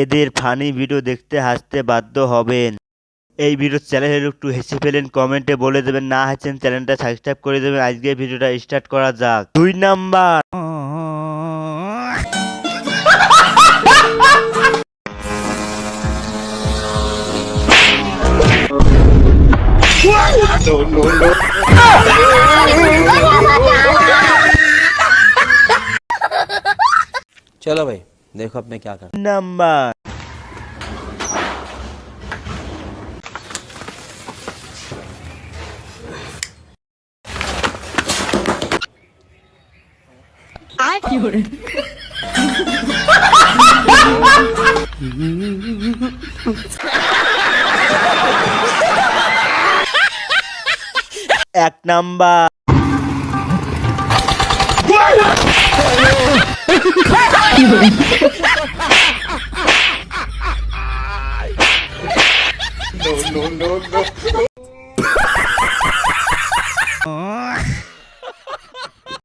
এদের funny video দেখতে হাসতে বাধ্য হবেন। এই ভিডিও চ্যানেলের একটু হেসে ফেলেন, কমেন্টে বলে দেবেন, না হাসেন চ্যানেলটা সাবস্ক্রাইব করে দেবেন। আজকে ভিডিওটা স্টার্ট করা যাক। 2 নাম্বার। चलो भाई देखो अब मैं क्या कर নাম্বার। এক নাম্বার। No.